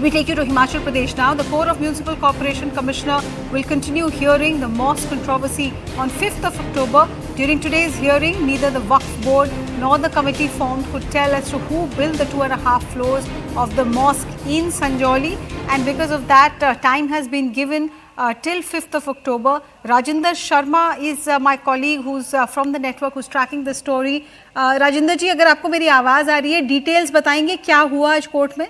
Let me take you to Himachal Pradesh now. The Corps of Municipal Corporation Commissioner will continue hearing the mosque controversy on 5th of October. During today's hearing, neither the Waqf Board nor the committee formed could tell as to who built the 2.5 floors of the mosque in Sanjauli, and because of that, time has been given till 5th of October. Rajinder Sharma is my colleague who's from the network who's tracking the story. Rajinder जी, अगर आपको मेरी आवाज़ आ रही है, details बताएंगे क्या हुआ आज कोर्ट में?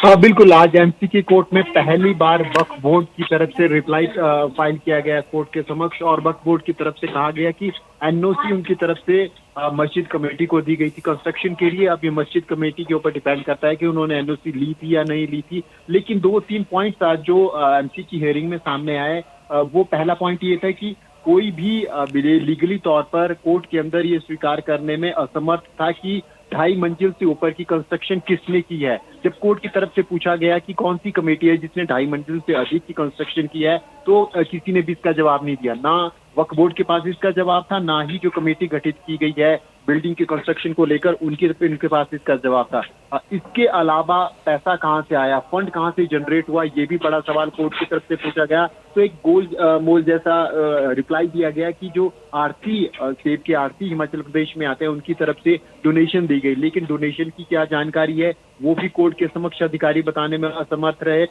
हाँ बिल्कुल, आज एमसी की कोर्ट में पहली बार वक्फ बोर्ड की तरफ से रिप्लाई फाइल किया गया कोर्ट के समक्ष, और वक्फ बोर्ड की तरफ से कहा गया कि एनओसी उनकी तरफ से मस्जिद कमेटी को दी गई थी कंस्ट्रक्शन के लिए। अब ये मस्जिद कमेटी के ऊपर डिपेंड करता है कि उन्होंने एनओसी ली थी या नहीं ली थी। लेकिन 2-3 पॉइंट्स आज जो एमसी की हियरिंग में सामने आए, वो पहला पॉइंट ये था कि कोई भी लीगली तौर पर कोर्ट के अंदर ये स्वीकार करने में असमर्थ था कि 2.5 मंजिल से ऊपर की कंस्ट्रक्शन किसने की है। जब कोर्ट की तरफ से पूछा गया कि कौन सी कमेटी है जिसने 2.5 मंजिल से अधिक की कंस्ट्रक्शन की है, तो किसी ने भी इसका जवाब नहीं दिया। ना वक्फ बोर्ड के पास इसका जवाब था, ना ही जो कमेटी गठित की गई है बिल्डिंग के कंस्ट्रक्शन को लेकर उनके पास इसका जवाब था। इसके अलावा पैसा कहां से आया, फंड कहां से जनरेट हुआ, ये भी बड़ा सवाल कोर्ट की तरफ से पूछा गया। तो एक गोल मोल जैसा रिप्लाई दिया गया कि जो आरती सेब के आरती हिमाचल प्रदेश में आते हैं उनकी तरफ से डोनेशन दी गई, लेकिन डोनेशन की क्या जानकारी है वो भी कोर्ट के समक्ष अधिकारी बताने में असमर्थ रहे।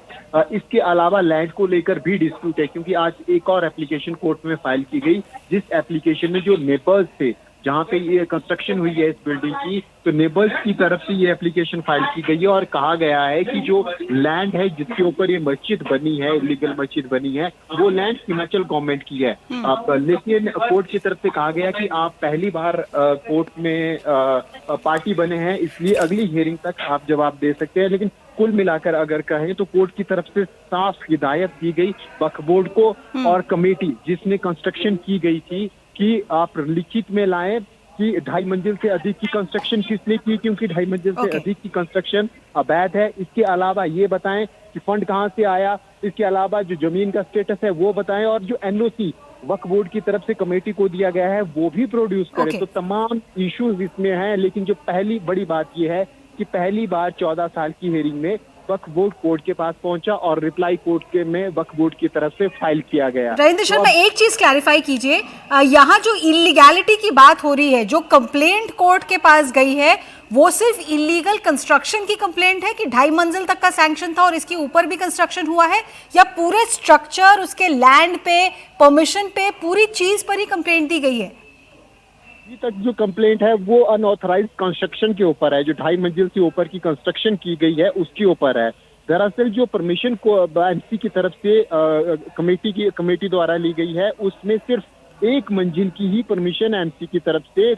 इसके अलावा लैंड को लेकर भी डिस्प्यूट है, क्योंकि आज एक और एप्लीकेशन कोर्ट में फाइल की गई, जिस एप्लीकेशन में जो नेबर्स थे जहां पे ये कंस्ट्रक्शन हुई है इस बिल्डिंग की, तो नेबर्स की तरफ से ये एप्लीकेशन फाइल की गई है और कहा गया है कि जो लैंड है जिसके ऊपर ये मस्जिद बनी है, इलीगल मस्जिद बनी है, वो लैंड हिमाचल गवर्नमेंट की है। लेकिन कोर्ट की तरफ से कहा गया कि आप पहली बार कोर्ट में पार्टी बने हैं, इसलिए अगली हियरिंग तक आप जवाब दे सकते हैं। लेकिन कुल मिलाकर अगर कहें तो कोर्ट की तरफ से साफ हिदायत दी गई वक्फ बोर्ड को और कमेटी जिसने कंस्ट्रक्शन की गई थी कि आप लिखित में लाएं कि 2.5 मंजिल से अधिक की कंस्ट्रक्शन किसने की, क्योंकि 2.5 मंजिल से अधिक की कंस्ट्रक्शन अवैध है। इसके अलावा ये बताएं कि फंड कहां से आया, इसके अलावा जो जमीन का स्टेटस है वो बताएं, और जो एनओसी वक्फ बोर्ड की तरफ से कमेटी को दिया गया है वो भी प्रोड्यूस करें। तो तमाम इश्यूज इसमें हैं, लेकिन जो पहली बड़ी बात ये है कि पहली बार 14 साल की हियरिंग में वक्फ बोर्ड कोर्ट के पास पहुंचा और रिप्लाई कोर्ट के में वक्फ बोर्ड की तरफ से फाइल किया गया। राजिंदर शर्मा, एक चीज क्लैरिफाई कीजिए, यहाँ जो इलीगैलिटी की बात हो रही है, जो कंप्लेंट कोर्ट के पास गई है, वो सिर्फ इलीगल कंस्ट्रक्शन की कंप्लेंट है कि 2.5 मंजिल तक का सैंक्शन था और इसके ऊपर भी कंस्ट्रक्शन हुआ है, या पूरे स्ट्रक्चर, उसके लैंड पे, परमिशन पे, पूरी चीज पर ही कंप्लेंट दी गई है? अभी तक जो कंप्लेंट है वो अनऑथराइज्ड कंस्ट्रक्शन के ऊपर है, जो 2.5 मंजिल से ऊपर की कंस्ट्रक्शन की गई है उसके ऊपर है। दरअसल जो परमिशन को एमसी की तरफ से कमेटी द्वारा ली गई है, उसमें सिर्फ 1 मंजिल की ही परमिशन एमसी की तरफ से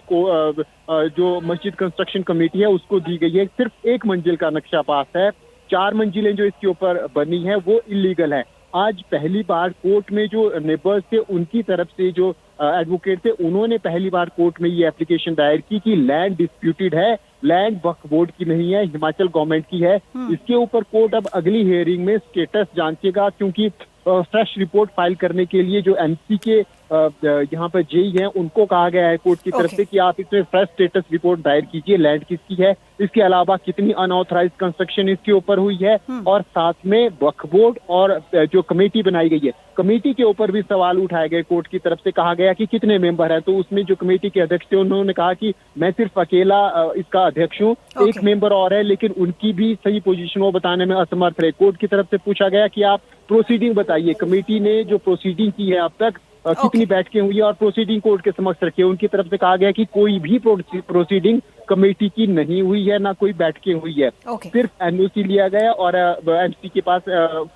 जो मस्जिद कंस्ट्रक्शन कमेटी है उसको दी गई है। सिर्फ 1 मंजिल का नक्शा पास है, 4 मंजिलें जो इसके ऊपर बनी है वो इलीगल है। आज पहली बार कोर्ट में जो नेबर्स थे उनकी तरफ से जो एडवोकेट थे, उन्होंने पहली बार कोर्ट में ये एप्लीकेशन दायर की कि लैंड डिस्प्यूटेड है, लैंड वक्फ बोर्ड की नहीं है, हिमाचल गवर्नमेंट की है। इसके ऊपर कोर्ट अब अगली हियरिंग में स्टेटस जांचेगा, क्योंकि फ्रेश रिपोर्ट फाइल करने के लिए जो एमसी के यहाँ पर जेई हैं उनको कहा गया है कोर्ट की तरफ से कि आप इसमें फ्रेश स्टेटस रिपोर्ट दायर कीजिए, लैंड किसकी है, इसके अलावा कितनी अनऑथराइज्ड कंस्ट्रक्शन इसके ऊपर हुई है, और साथ में वक्फ बोर्ड और जो कमेटी बनाई गई है कमेटी के ऊपर भी सवाल उठाए गए। कोर्ट की तरफ से कहा गया कि कितने मेंबर हैं, तो उसमें जो कमेटी के अध्यक्ष थे उन्होंने कहा कि मैं सिर्फ अकेला इसका अध्यक्ष हूँ, एक मेंबर और है, लेकिन उनकी भी सही पोजीशन वो बताने में असमर्थ रहे। कोर्ट की तरफ से पूछा गया कि आप प्रोसीडिंग बताइए, कमेटी ने जो प्रोसीडिंग की है अब तक कितनी बैठकें हुई है और प्रोसीडिंग कोर्ट के समक्ष रखी है। उनकी तरफ से कहा गया कि कोई भी प्रोसीडिंग कमेटी की नहीं हुई है, ना कोई बैठकें हुई है, सिर्फ एनओसी लिया गया और एमसी के पास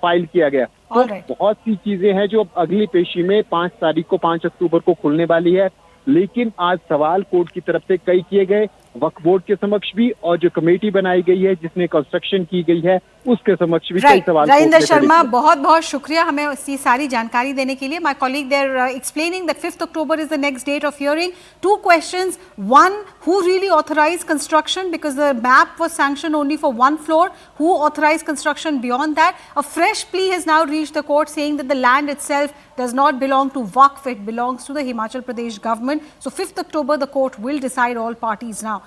फाइल किया गया। तो बहुत सी चीजें हैं जो अगली पेशी में 5 अक्टूबर को खुलने वाली है। लेकिन आज सवाल कोर्ट की तरफ से कई किए गए, वक्फ बोर्ड के समक्ष भी, और जो कमेटी बनाई गई है जिसने कंस्ट्रक्शन की गई है उसके समक्ष भी कई सवाल। राजिंदर शर्मा, बहुत बहुत शुक्रिया हमें ये सारी जानकारी देने के लिए। My colleague there explaining that 5th October is the next date of hearing. 2 questions: one, who really authorized construction, because the map was sanctioned only for 1 floor, who authorized construction beyond that? A fresh plea has now reached the court saying that the land itself does not belong to Waqf, it belongs to the Himachal Pradesh government. So 5th October the court will decide all parties now.